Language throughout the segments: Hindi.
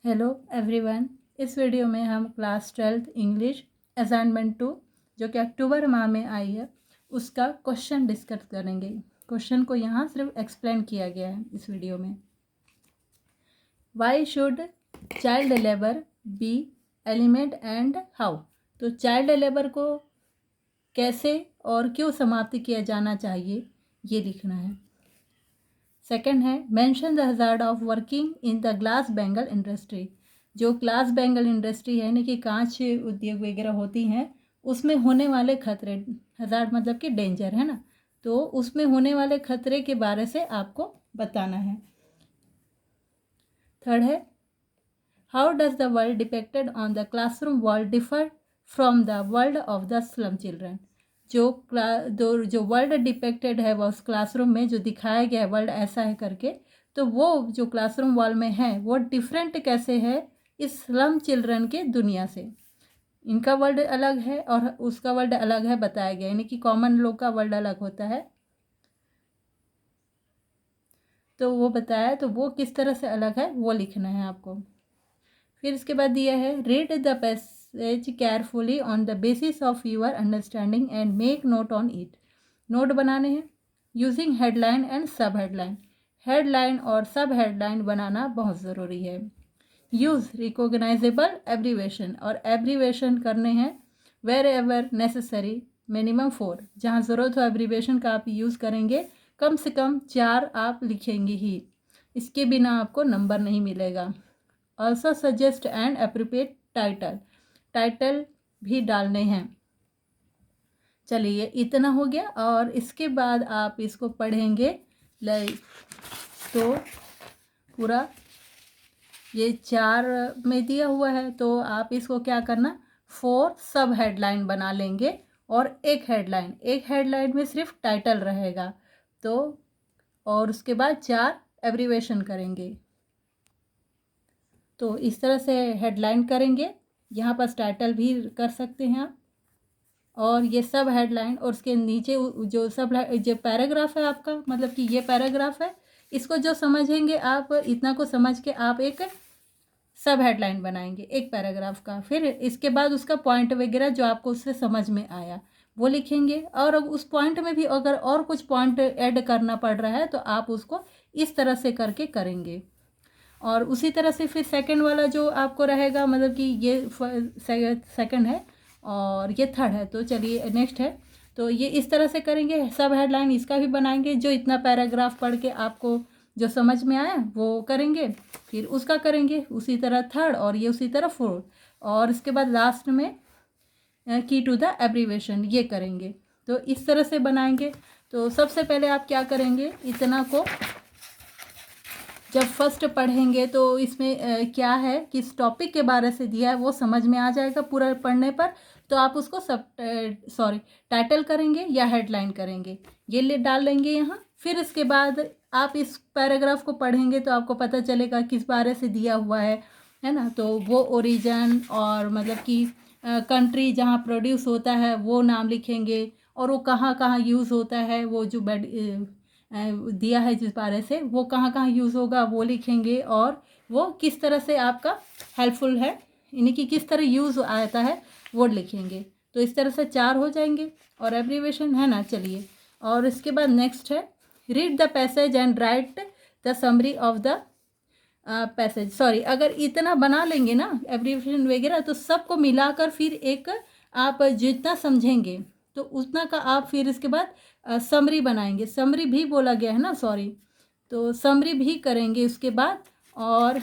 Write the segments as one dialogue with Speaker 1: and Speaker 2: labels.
Speaker 1: Hello everyone. इस वीडियो में हम क्लास 12th इंग्लिश असाइनमेंट 2 जो कि अक्टूबर माह में आई है उसका क्वेश्चन डिस्कस करेंगे। क्वेश्चन को यहाँ सिर्फ एक्सप्लेन किया गया है इस वीडियो में। Why should child labour be eliminate and how. तो चाइल्ड लेबर को कैसे और क्यों समाप्त किया जाना चाहिए ये लिखना है। सेकंड है mention the hazard of working in the glass bangle industry. जो ग्लास बैंगल इंडस्ट्री है यानी कि कांच उद्योग वगैरह होती हैं उसमें होने वाले खतरे, हजार्ड मतलब कि डेंजर है ना, तो उसमें होने वाले खतरे के बारे से आपको बताना है। थर्ड है how does the world depicted on the classroom wall differ from the world of the slum children. जो वर्ल्ड डिपेक्टेड है वो उस क्लासरूम में जो दिखाया गया है वर्ल्ड ऐसा है करके, तो वो जो क्लासरूम वॉल में है वो डिफरेंट कैसे है इस स्लम चिल्ड्रन के दुनिया से। इनका वर्ल्ड अलग है और उसका वर्ल्ड अलग है बताया गया, यानी कि कॉमन लोग का वर्ल्ड अलग होता है तो वो बताया, तो वो किस तरह से अलग है वो लिखना है आपको। फिर इसके बाद दिया है read the passage carefully on the basis of your understanding and make note on it. Note बनाने हैं using headline and sub headline. Headline और सब हेडलाइन बनाना बहुत ज़रूरी है। यूज़ रिकोगनाइजेबल एब्रीवेशन, और एब्रीवेशन करने हैं वेर एवर नेसेसरी मिनिमम 4। जहाँ ज़रूरत हो एब्रीवेशन का आप यूज़ करेंगे, कम से कम 4 आप लिखेंगे ही, इसके बिना आपको नंबर नहीं मिलेगा। Also suggest and appropriate title, title भी डालने हैं। चलिए इतना हो गया और इसके बाद आप इसको पढ़ेंगे तो पूरा ये 4 में दिया हुआ है, तो आप इसको क्या करना 4 सब हेडलाइन बना लेंगे और एक हेडलाइन में सिर्फ टाइटल रहेगा, तो और उसके बाद 4 एब्रीवेशन करेंगे। तो इस तरह से हेडलाइन करेंगे, यहाँ पर टाइटल भी कर सकते हैं आप, और ये सब हेडलाइन और उसके नीचे जो सब जो पैराग्राफ है आपका, मतलब कि ये पैराग्राफ है, इसको जो समझेंगे आप इतना को समझ के आप एक सब हेडलाइन बनाएंगे एक पैराग्राफ का। फिर इसके बाद उसका पॉइंट वगैरह जो आपको उससे समझ में आया वो लिखेंगे, और अब उस पॉइंट में भी अगर और कुछ पॉइंट ऐड करना पड़ रहा है तो आप उसको इस तरह से करके करेंगे। और उसी तरह से फिर सेकंड वाला जो आपको रहेगा, मतलब कि ये सेकंड है और ये थर्ड है, तो चलिए नेक्स्ट है, तो ये इस तरह से करेंगे। सब हेडलाइन इसका भी बनाएंगे, जो इतना पैराग्राफ पढ़ के आपको जो समझ में आया वो करेंगे, फिर उसका करेंगे उसी तरह थर्ड, और ये उसी तरह फोर्थ, और इसके बाद लास्ट में की टू द एब्रीवेशन ये करेंगे। तो इस तरह से बनाएंगे। तो सबसे पहले आप क्या करेंगे, इतना को जब फर्स्ट पढ़ेंगे तो इसमें क्या है किस टॉपिक के बारे से दिया है वो समझ में आ जाएगा पूरा पढ़ने पर, तो आप उसको टाइटल करेंगे या हेडलाइन करेंगे ये ले डाल लेंगे यहाँ। फिर इसके बाद आप इस पैराग्राफ को पढ़ेंगे तो आपको पता चलेगा किस बारे से दिया हुआ है ना, तो वो ओरिजिन और मतलब कि कंट्री जहाँ प्रोड्यूस होता है वो नाम लिखेंगे, और वो कहाँ कहाँ यूज़ होता है, वो जो दिया है जिस बारे से वो कहाँ कहाँ यूज़ होगा वो लिखेंगे, और वो किस तरह से आपका हेल्पफुल है यानी कि किस तरह यूज़ आता है वो लिखेंगे। तो इस तरह से 4 हो जाएंगे और एब्रीवेशन है ना। चलिए और इसके बाद नेक्स्ट है read the passage and right the summary of the passage. Sorry, अगर इतना बना लेंगे ना एब्रीवेशन वगैरह तो सबको मिलाकर फिर एक आप जितना समझेंगे तो उतना का आप फिर इसके बाद समरी बनाएंगे। समरी भी बोला गया है ना, सॉरी, तो समरी भी करेंगे उसके बाद। और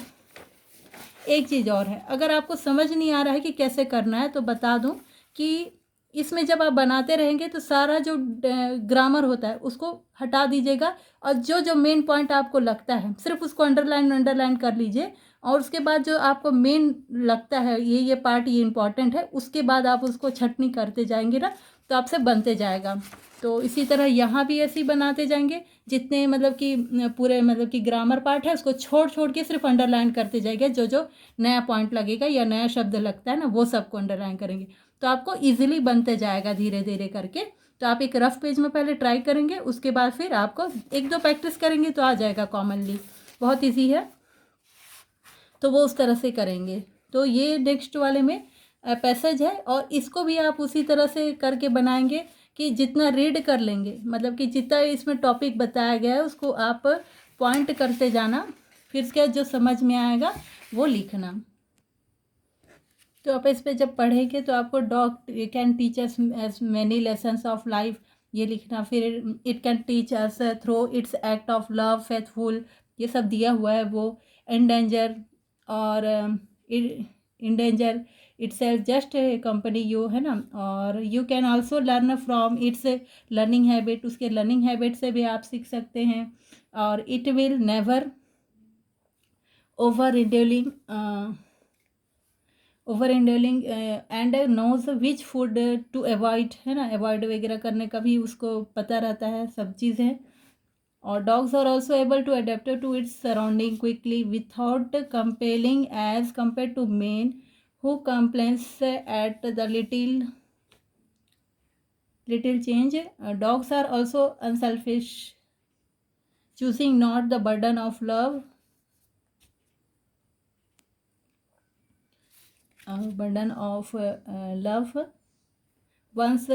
Speaker 1: एक चीज़ और है, अगर आपको समझ नहीं आ रहा है कि कैसे करना है तो बता दूं कि इसमें जब आप बनाते रहेंगे तो सारा जो ग्रामर होता है उसको हटा दीजिएगा, और जो जो मेन पॉइंट आपको लगता है सिर्फ उसको अंडरलाइन कर लीजिए, और उसके बाद जो आपको मेन लगता है ये पार्ट ये इंपॉर्टेंट है, उसके बाद आप उसको छटनी करते जाएंगे ना तो आपसे बनते जाएगा। तो इसी तरह यहाँ भी ऐसे ही बनाते जाएंगे, जितने मतलब कि पूरे मतलब कि ग्रामर पार्ट है उसको छोड़ छोड़ के सिर्फ अंडरलाइन करते जाएंगे, जो जो नया पॉइंट लगेगा या नया शब्द लगता है ना वो सबको अंडरलाइन करेंगे, तो आपको इजीली बनते जाएगा धीरे धीरे करके। तो आप एक रफ पेज में पहले ट्राई करेंगे, उसके बाद फिर आपको 1-2 प्रैक्टिस करेंगे तो आ जाएगा कॉमनली, बहुत ईजी है। तो वो उस तरह से करेंगे। तो ये नेक्स्ट वाले में पैसेज है, और इसको भी आप उसी तरह से करके बनाएंगे कि जितना रीड कर लेंगे, मतलब कि जितना इसमें टॉपिक बताया गया है उसको आप पॉइंट करते जाना, फिर इसके बाद जो समझ में आएगा वो लिखना। तो आप इस पे जब पढ़ेंगे तो आपको dog can teach us many lessons of life, ये लिखना। फिर it can teach us through its act of love faithful, ये सब दिया हुआ है वो। एंडेंजर और endanger itself just company you, है ना। और you can also learn from its learning habit, उसके लर्निंग हैबिट से भी आप सीख सकते हैं। और it will never over indulging and knows which food to avoid, है ना। अवॉइड वगैरह करने का भी उसको पता रहता है, सब चीज़ें। और dogs are also able to adapt to its surrounding quickly without compelling as compare to men who complains at the little change. Dogs are also unselfish, choosing not the burden of love, love once,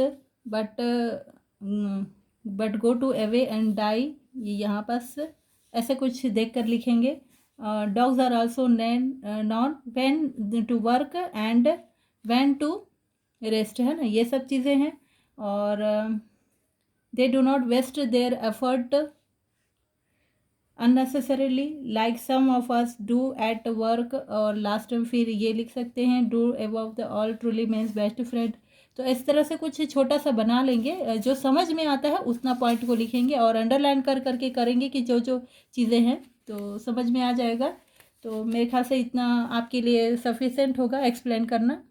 Speaker 1: but go to away and die, ये यहाँ पास ऐसे कुछ देख कर लिखेंगे। Dogs are also known when to work and when to rest, है ना। ये सब चीज़ें हैं। और they do not waste their effort unnecessarily like some of us do at work। और लास्ट में फिर ये लिख सकते हैं do above the all truly means best friend। तो इस तरह से कुछ छोटा सा बना लेंगे, जो समझ में आता है उतना पॉइंट को लिखेंगे और अंडरलाइन कर करके करेंगे कि जो जो चीज़ें हैं तो समझ में आ जाएगा। तो मेरे ख्याल से इतना आपके लिए सफिशेंट होगा एक्सप्लेन करना।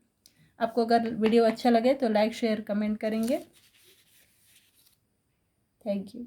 Speaker 1: आपको अगर वीडियो अच्छा लगे तो लाइक शेयर कमेंट करेंगे। Thank you.